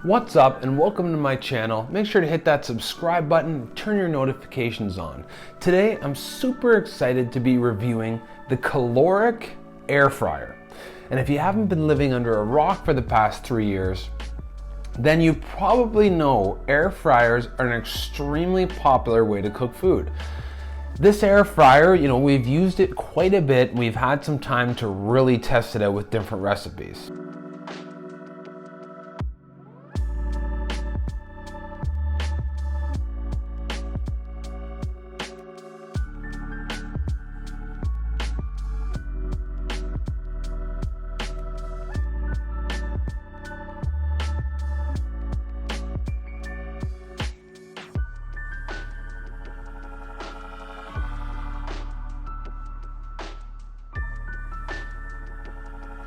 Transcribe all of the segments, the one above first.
What's up and welcome to my channel. Make sure to hit that subscribe button and turn your notifications on. Today I'm super excited to be reviewing the Kaloric air fryer. And if you haven't been living under a rock for the past 3 years, then you probably know air fryers are an extremely popular way to cook food. This air fryer, we've used it quite a bit. We've had some time to really test it out with different recipes.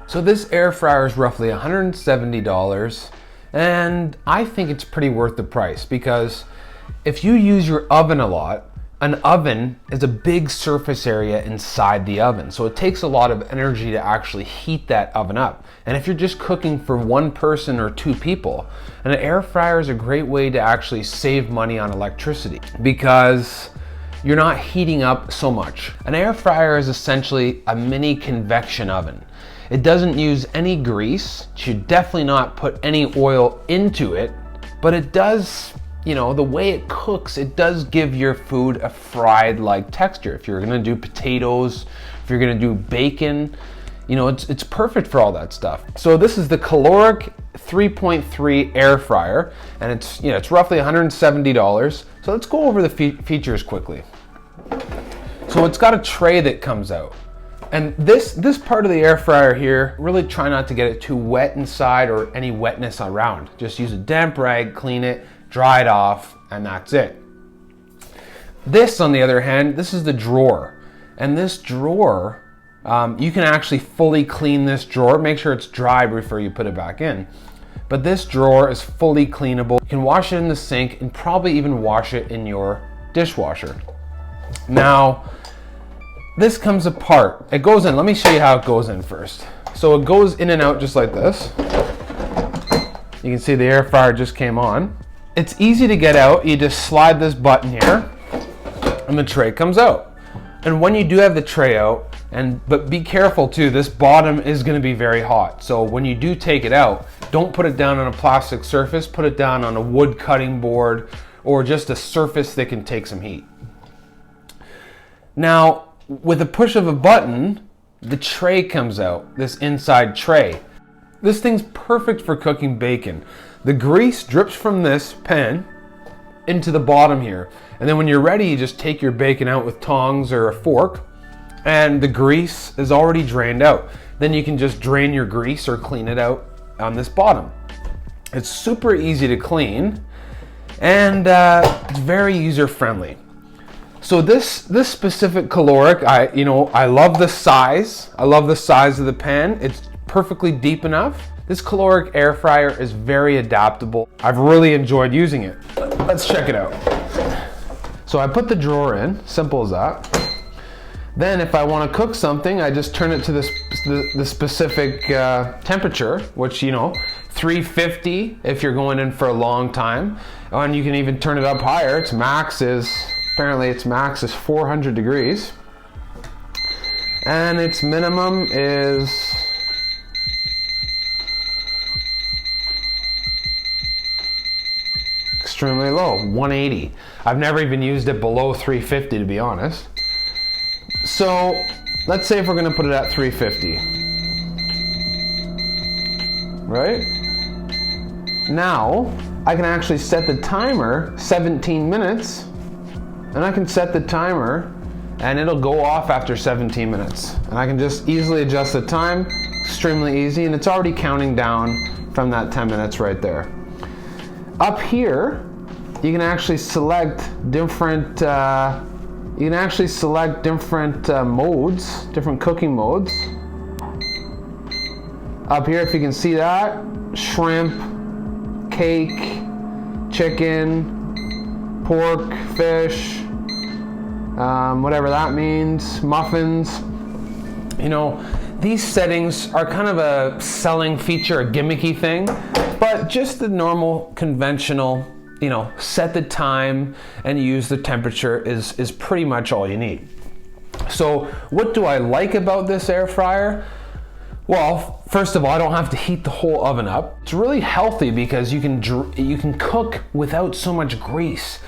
So this air fryer is roughly $170, and I think it's pretty worth the price because if you use your oven a lot, an oven is a big surface area inside the oven. So it takes a lot of energy to actually heat that oven up. And if you're just cooking for one person or two people, an air fryer is a great way to actually save money on electricity because you're not heating up so much. An air fryer is essentially a mini convection oven. It doesn't use any grease. You should definitely not put any oil into it, but it does, the way it cooks, it does give your food a fried-like texture. If you're gonna do potatoes, if you're gonna do bacon, it's perfect for all that stuff. So this is the Kaloric 3.3 air fryer, and it's roughly $170. So let's go over the features quickly. So it's got a tray that comes out. And this part of the air fryer here, really try not to get it too wet inside or any wetness around. Just use a damp rag, clean it, dry it off, and that's it. This, on the other hand, this is the drawer. And this drawer, you can actually fully clean this drawer. Make sure it's dry before you put it back in. But this drawer is fully cleanable. You can wash it in the sink and probably even wash it in your dishwasher. Now, this comes apart. It goes in. Let me show you how it goes in first. So it goes in and out just like this. You can see the air fryer just came on. It's easy to get out. You just slide this button here and the tray comes out. And when you do have the tray out, but be careful too, this bottom is going to be very hot. So when you do take it out, don't put it down on a plastic surface. Put it down on a wood cutting board or just a surface that can take some heat. Now, with a push of a button, the tray comes out, this inside tray. This thing's perfect for cooking bacon. The grease drips from this pan into the bottom here. And then when you're ready, you just take your bacon out with tongs or a fork, and the grease is already drained out. Then you can just drain your grease or clean it out on this bottom. It's super easy to clean, and it's very user-friendly. So this specific Kaloric, I love the size. I love the size of the pan. It's perfectly deep enough. This Kaloric air fryer is very adaptable. I've really enjoyed using it. Let's check it out. So I put the drawer in, simple as that. Then if I want to cook something, I just turn it to the specific temperature, which 350 if you're going in for a long time. And you can even turn it up higher. Apparently its max is 400 degrees. And its minimum is extremely low, 180. I've never even used it below 350 to be honest. So let's say if we're gonna put it at 350. Right? Now, I can actually set the timer 17 minutes. And I can set the timer and it'll go off after 17 minutes. And I can just easily adjust the time, extremely easy, and it's already counting down from that 10 minutes right there. Up here, you can actually select different modes, different cooking modes. Up here, if you can see that, shrimp, cake, chicken, pork, fish, whatever that means, muffins. These settings are kind of a selling feature, a gimmicky thing. But just the normal conventional, you know, set the time and use the temperature is pretty much all you need. So what do I like about this air fryer? Well, first of all, I don't have to heat the whole oven up. It's really healthy because you can cook without so much grease.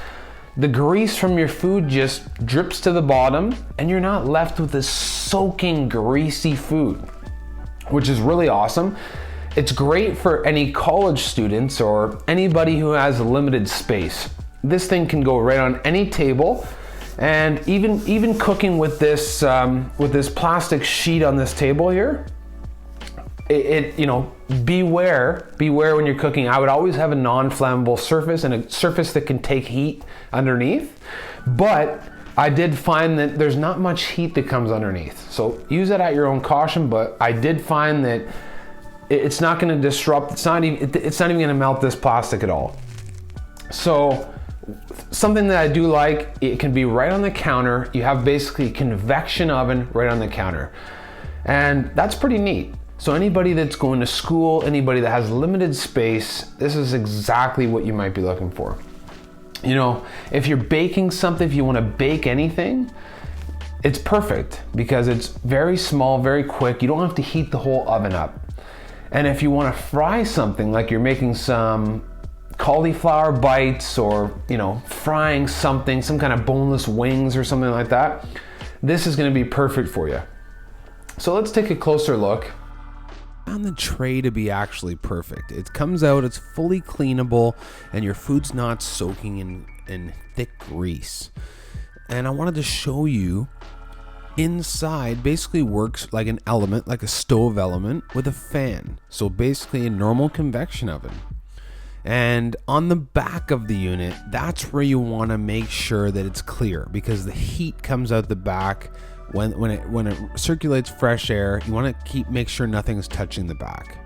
The grease from your food just drips to the bottom and you're not left with this soaking greasy food, which is really awesome. It's great for any college students or anybody who has a limited space. This thing can go right on any table, and even cooking with this plastic sheet on this table here, you know, beware when you're cooking. I would always have a non-flammable surface and a surface that can take heat underneath. But I did find that there's not much heat that comes underneath. So use it at your own caution, but I did find that it's not going to disrupt, it's not even going to melt this plastic at all. So something that I do like, it can be right on the counter. You have basically a convection oven right on the counter. And that's pretty neat. So anybody that's going to school, anybody that has limited space, this is exactly what you might be looking for. You know, if you're baking something, if you want to bake anything, it's perfect because it's very small, very quick. You don't have to heat the whole oven up. And if you want to fry something, like you're making some cauliflower bites or, you know, frying something, some kind of boneless wings or something like that, this is going to be perfect for you. So let's take a closer look. Found the tray to be actually perfect. It comes out, it's fully cleanable, and your food's not soaking in thick grease. And I wanted to show you inside basically works like an element, like a stove element with a fan. So basically a normal convection oven. And on the back of the unit, that's where you want to make sure that it's clear, because the heat comes out the back. When it circulates fresh air, you want to make sure nothing's touching the back.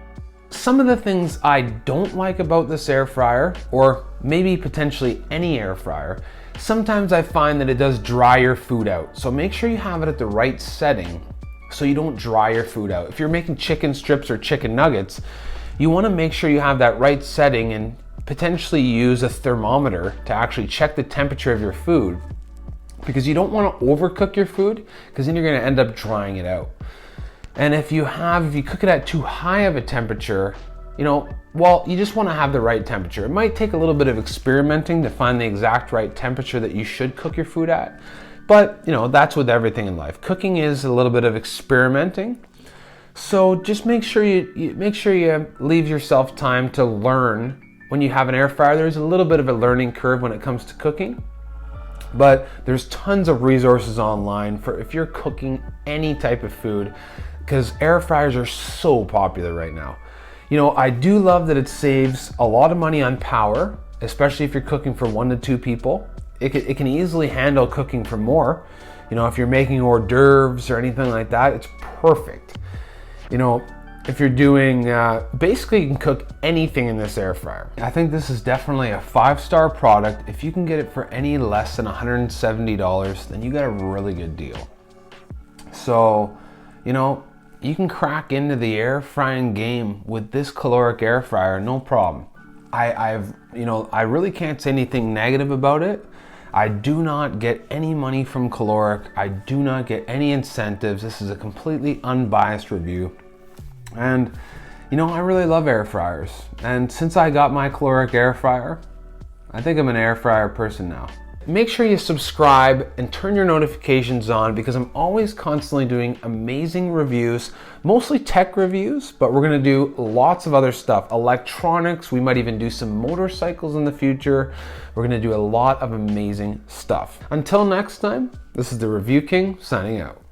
Some of the things I don't like about this air fryer, or maybe potentially any air fryer, sometimes I find that it does dry your food out. So make sure you have it at the right setting so you don't dry your food out. If you're making chicken strips or chicken nuggets, you want to make sure you have that right setting and potentially use a thermometer to actually check the temperature of your food, because you don't want to overcook your food, because then you're going to end up drying it out. And if you cook it at too high of a temperature, you know, well, you just want to have the right temperature. It might take a little bit of experimenting to find the exact right temperature that you should cook your food at. But, you know, that's with everything in life. Cooking is a little bit of experimenting. So just make sure you leave yourself time to learn. When you have an air fryer, there's a little bit of a learning curve when it comes to cooking. But there's tons of resources online for if you're cooking any type of food, because air fryers are so popular right now. You know, I do love that it saves a lot of money on power, especially if you're cooking for 1 to 2 people. It can easily handle cooking for more. You know, if you're making hors d'oeuvres or anything like that, it's perfect. You know, if you're doing, basically you can cook anything in this air fryer. I think this is definitely a 5-star product. If you can get it for any less than $170, then you got a really good deal. So, you know, you can crack into the air frying game with this Kaloric air fryer, no problem. I really can't say anything negative about it. I do not get any money from Kaloric. I do not get any incentives. This is a completely unbiased review. And you know, I really love air fryers. And since I got my Kaloric air fryer, I think I'm an air fryer person now. Make sure you subscribe and turn your notifications on, because I'm always constantly doing amazing reviews, mostly tech reviews, but we're gonna do lots of other stuff. Electronics, we might even do some motorcycles in the future. We're gonna do a lot of amazing stuff. Until next time, this is the Review King signing out.